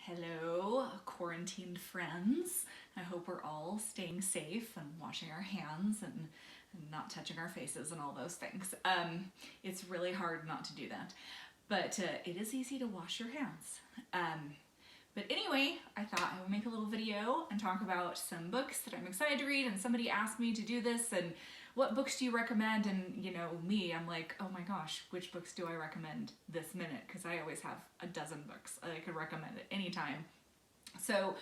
Hello, quarantined friends. I hope we're all staying safe and washing our hands and not touching our faces and all those things. It's really hard not to do that, but it is easy to wash your hands. But anyway, I thought I would make a little video and talk about some books that I'm excited to read, and somebody asked me to do this, and what books do you recommend? And you know, me, I'm like, oh my gosh, which books do I recommend this minute? Because I always have a dozen books I could recommend at any time. So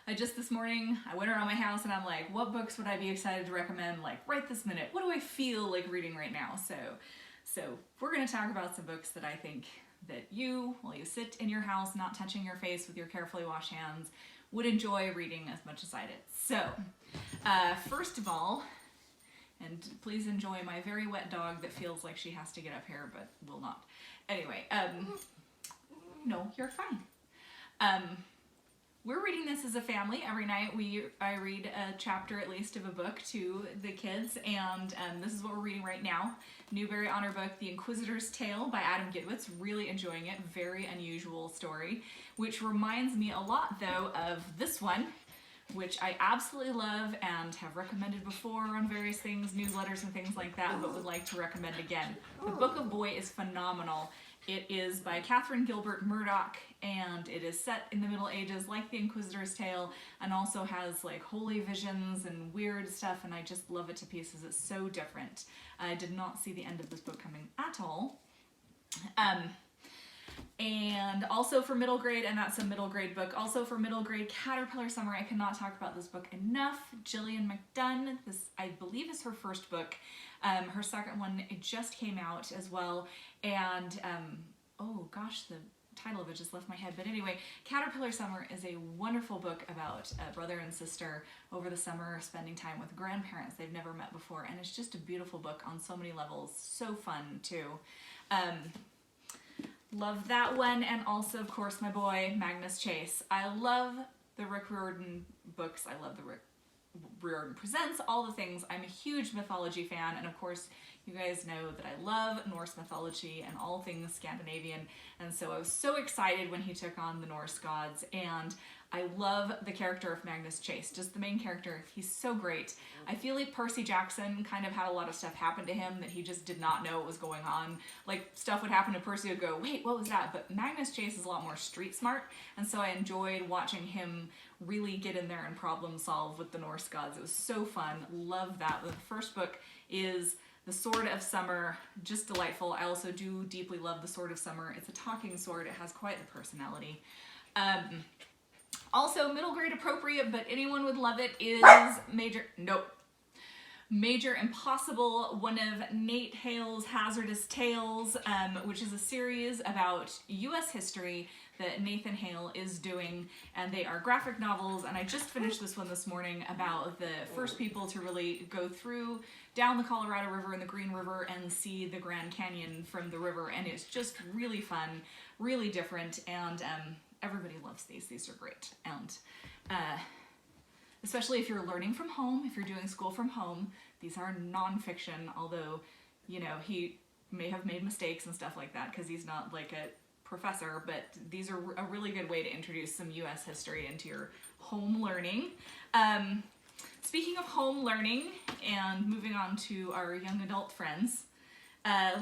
this morning, I went around my house and I'm like, what books would I be excited to recommend like right this minute? What do I feel like reading right now? So we're gonna talk about some books that I think that you, while you sit in your house not touching your face with your carefully washed hands, would enjoy reading as much as I did. So, first of all, and please enjoy my very wet dog that feels like she has to get up here but will not. Anyway, no, you're fine. We're reading this as a family. Every night I read a chapter at least of a book to the kids, and this is what we're reading right now. Newbery Honor book, The Inquisitor's Tale by Adam Gitwitz. Really enjoying it. Very unusual story, which reminds me a lot though of this one, which I absolutely love and have recommended before on various things, newsletters and things like that, but would like to recommend again. The Book of Boy is phenomenal. It is by Catherine Gilbert Murdoch, and it is set in the Middle Ages like The Inquisitor's Tale, and also has like holy visions and weird stuff, and I just love it to pieces. It's so different. I did not see the end of this book coming at all. And also for middle grade, and that's a middle grade book, also for middle grade, Caterpillar Summer. I cannot talk about this book enough. Gillian McDunn, this I believe is her first book. Her second one, it just came out as well, and oh gosh, the title of it just left my head, but anyway, Caterpillar Summer is a wonderful book about a brother and sister over the summer spending time with grandparents they've never met before, and it's just a beautiful book on so many levels, so fun too. Love that one, and also, of course, my boy, Magnus Chase. I love the Rick Riordan books. I love the Rick Riordan Presents, all the things. I'm a huge mythology fan, and of course, you guys know that I love Norse mythology and all things Scandinavian, and so I was so excited when he took on the Norse gods, and I love the character of Magnus Chase, just the main character. He's so great. I feel like Percy Jackson kind of had a lot of stuff happen to him that he just did not know what was going on. Like, stuff would happen to Percy would go, wait, what was that? But Magnus Chase is a lot more street smart, and so I enjoyed watching him really get in there and problem solve with the Norse gods. It was so fun. Love that. The first book is The Sword of Summer, just delightful. I also do deeply love The Sword of Summer. It's a talking sword. It has quite the personality. Also, middle grade appropriate, but anyone would love it, is Major Impossible, one of Nate Hale's Hazardous Tales, which is a series about U.S. history that Nathan Hale is doing, and they are graphic novels, and I just finished this one this morning about the first people to really go down the Colorado River and the Green River and see the Grand Canyon from the river, and it's just really fun, really different, and everybody loves these. These are great, and especially if you're learning from home, if you're doing school from home. These are nonfiction, although, you know, he may have made mistakes and stuff like that because he's not like a professor, but these are a really good way to introduce some U.S. history into your home learning. Speaking of home learning, and moving on to our young adult friends,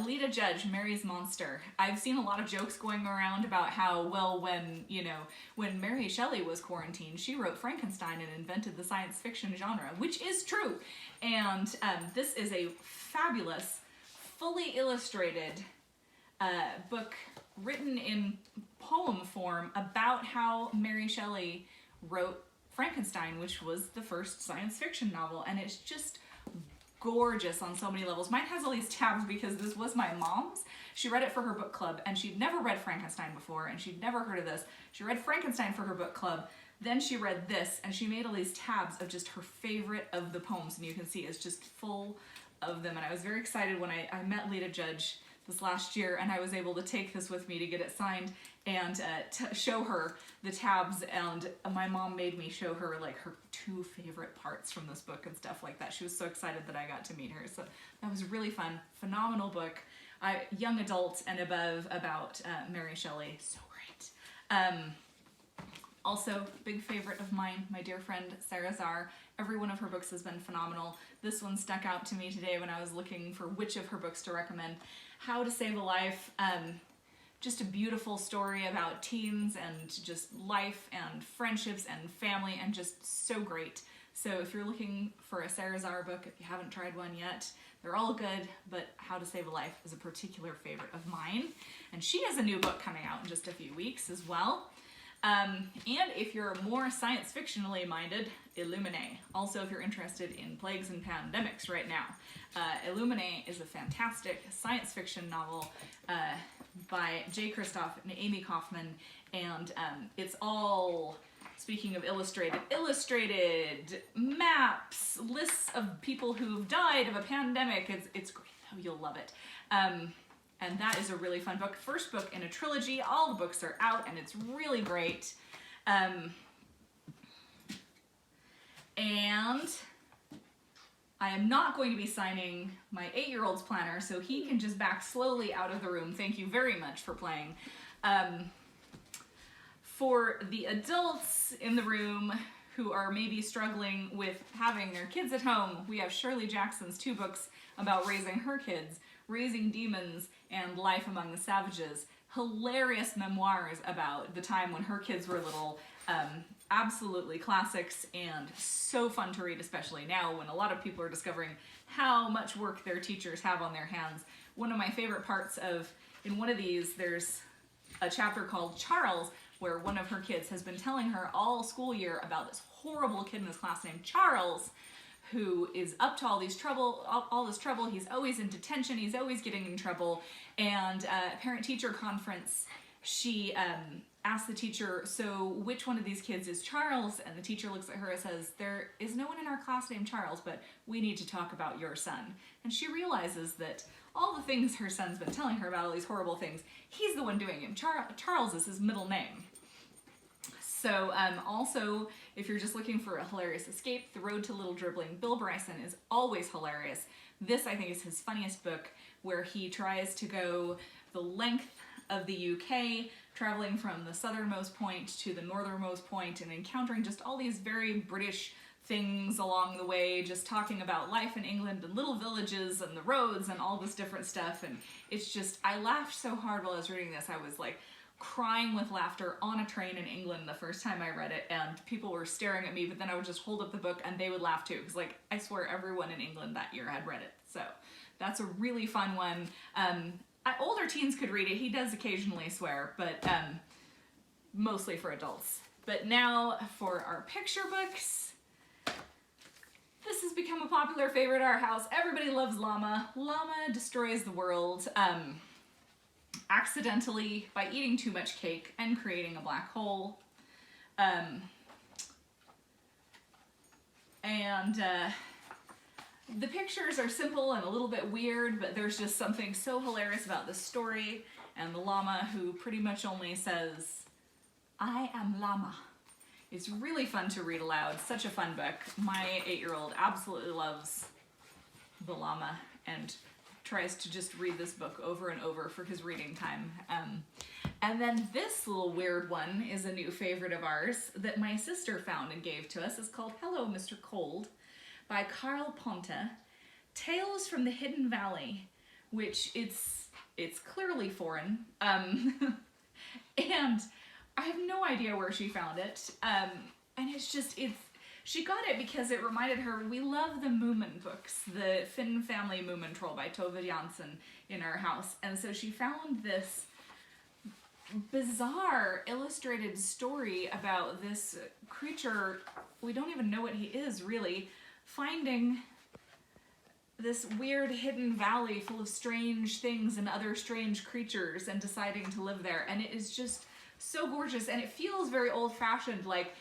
Lita Judge, Mary's Monster. I've seen a lot of jokes going around about how, well, when Mary Shelley was quarantined, she wrote Frankenstein and invented the science fiction genre, which is true. And this is a fabulous, fully illustrated book written in poem form about how Mary Shelley wrote Frankenstein, which was the first science fiction novel, and it's just gorgeous on so many levels. Mine has all these tabs because this was my mom's. She read it for her book club, and she'd never read Frankenstein before, and she'd never heard of this. She read Frankenstein for her book club, then she read this, and she made all these tabs of just her favorite of the poems, and you can see it's just full of them, and I was very excited when I met Lita Judge this last year, and I was able to take this with me to get it signed and show her the tabs, and my mom made me show her like her 2 favorite parts from this book and stuff like that. She was so excited that I got to meet her, so that was really fun. Phenomenal book. Young adult and above about Mary Shelley. So great. Also, big favorite of mine, my dear friend Sarah Zarr. Every one of her books has been phenomenal. This one stuck out to me today when I was looking for which of her books to recommend. How to Save a Life. Just a beautiful story about teens and just life and friendships and family, and just so great. So if you're looking for a Sarah Zarr book, if you haven't tried one yet, they're all good, but How to Save a Life is a particular favorite of mine. And she has a new book coming out in just a few weeks as well. And if you're more science fictionally minded, Illuminae. Also, if you're interested in plagues and pandemics right now, Illuminae is a fantastic science fiction novel by Jay Kristoff and Amy Kaufman, and it's all, speaking of illustrated maps, lists of people who've died of a pandemic. It's great. Oh, you'll love it. And that is a really fun book. First book in a trilogy. All the books are out, and it's really great. And I am not going to be signing my 8-year-old's planner, so he can just back slowly out of the room. Thank you very much for playing. For the adults in the room who are maybe struggling with having their kids at home, we have Shirley Jackson's 2 books about raising her kids, Raising Demons and Life Among the Savages. Hilarious memoirs about the time when her kids were little. Absolutely classics and so fun to read, especially now when a lot of people are discovering how much work their teachers have on their hands. One of my favorite parts in one of these, there's a chapter called Charles, where one of her kids has been telling her all school year about this horrible kid in this class named Charles, who is up to all this trouble. He's always in detention. He's always getting in trouble. And at parent-teacher conference, she asked the teacher, so which one of these kids is Charles? And the teacher looks at her and says, there is no one in our class named Charles, but we need to talk about your son. And she realizes that all the things her son's been telling her about, all these horrible things, he's the one doing them. Charles is his middle name. So also, if you're just looking for a hilarious escape, The Road to Little Dribbling, Bill Bryson is always hilarious. This, I think, is his funniest book, where he tries to go the length of the UK, traveling from the southernmost point to the northernmost point and encountering just all these very British things along the way, just talking about life in England and little villages and the roads and all this different stuff. And it's just, I laughed so hard while I was reading this. I was like crying with laughter on a train in England the first time I read it, and people were staring at me, but then I would just hold up the book and they would laugh too, because like I swear everyone in England that year had read it. So that's a really fun one. Older teens could read it. He does occasionally swear, but mostly for adults. But now for our picture books. This has become a popular favorite at our house. Everybody loves Llama. Llama destroys the world accidentally by eating too much cake and creating a black hole. The pictures are simple and a little bit weird, but there's just something so hilarious about the story and the llama, who pretty much only says, "I am llama." It's really fun to read aloud. Such a fun book. My 8-year-old absolutely loves the llama and tries to just read this book over and over for his reading time. And then this little weird one is a new favorite of ours that my sister found and gave to us. It's called Hello, Mr. Cold by Carl Ponte. Tales from the Hidden Valley, which it's clearly foreign. And I have no idea where she found it. And she got it because it reminded her, we love the Moomin books, the Finn Family Moomin Troll by Tove Jansson in our house. And so she found this bizarre illustrated story about this creature, we don't even know what he is really, finding this weird hidden valley full of strange things and other strange creatures and deciding to live there. And it is just so gorgeous, and it feels very old-fashioned, like,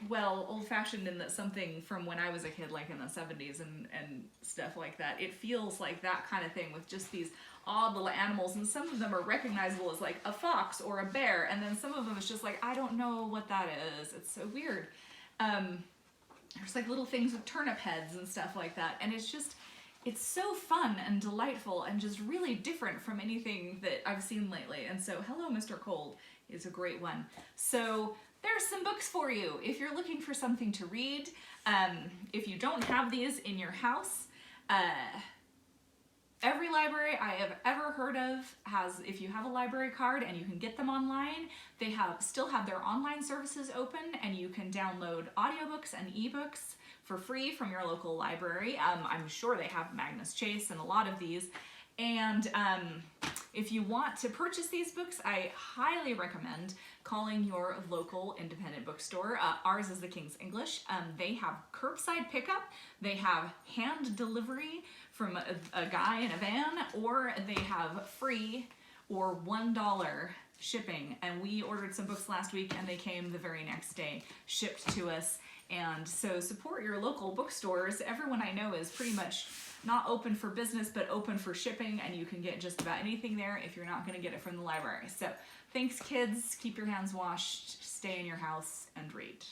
well, old-fashioned in that something from when I was a kid, like in the 70s and stuff like that. It feels like that kind of thing with just these odd little animals, and some of them are recognizable as like a fox or a bear, and then some of them is just like, I don't know what that is. It's so weird. There's like little things with turnip heads and stuff like that, and it's so fun and delightful and just really different from anything that I've seen lately. And so Hello, Mr. Cold is a great one. So there's some books for you if you're looking for something to read. If you don't have these in your house, every library I have ever heard of has, if you have a library card and you can get them online, they still have their online services open, and you can download audiobooks and ebooks for free from your local library. I'm sure they have Magnus Chase and a lot of these. And if you want to purchase these books, I highly recommend calling your local independent bookstore. Ours is the King's English. They have curbside pickup, they have hand delivery from a guy in a van, or they have free or $1 shipping. And we ordered some books last week and they came the very next day, shipped to us. And so support your local bookstores. Everyone I know is pretty much not open for business, but open for shipping, and you can get just about anything there if you're not going to get it from the library. So thanks, kids. Keep your hands washed, stay in your house, and read.